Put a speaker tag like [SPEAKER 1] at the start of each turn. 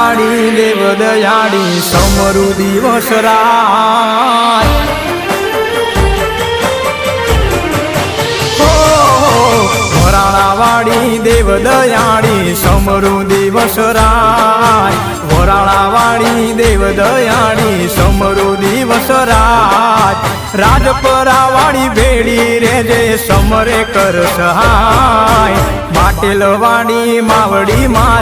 [SPEAKER 1] વાળી દેવ દયાળી સમરુ દિવસ રાત વરાળા વાળી દેવ દયાળી સમરુ દિવસ રાત વરાળા વાળી દેવ દયાળી સમરુ દિવસ રાત રાજપરા વાળી ભેડી રેજે સમરે કર સહાય માટેલ વાળી માવડી માં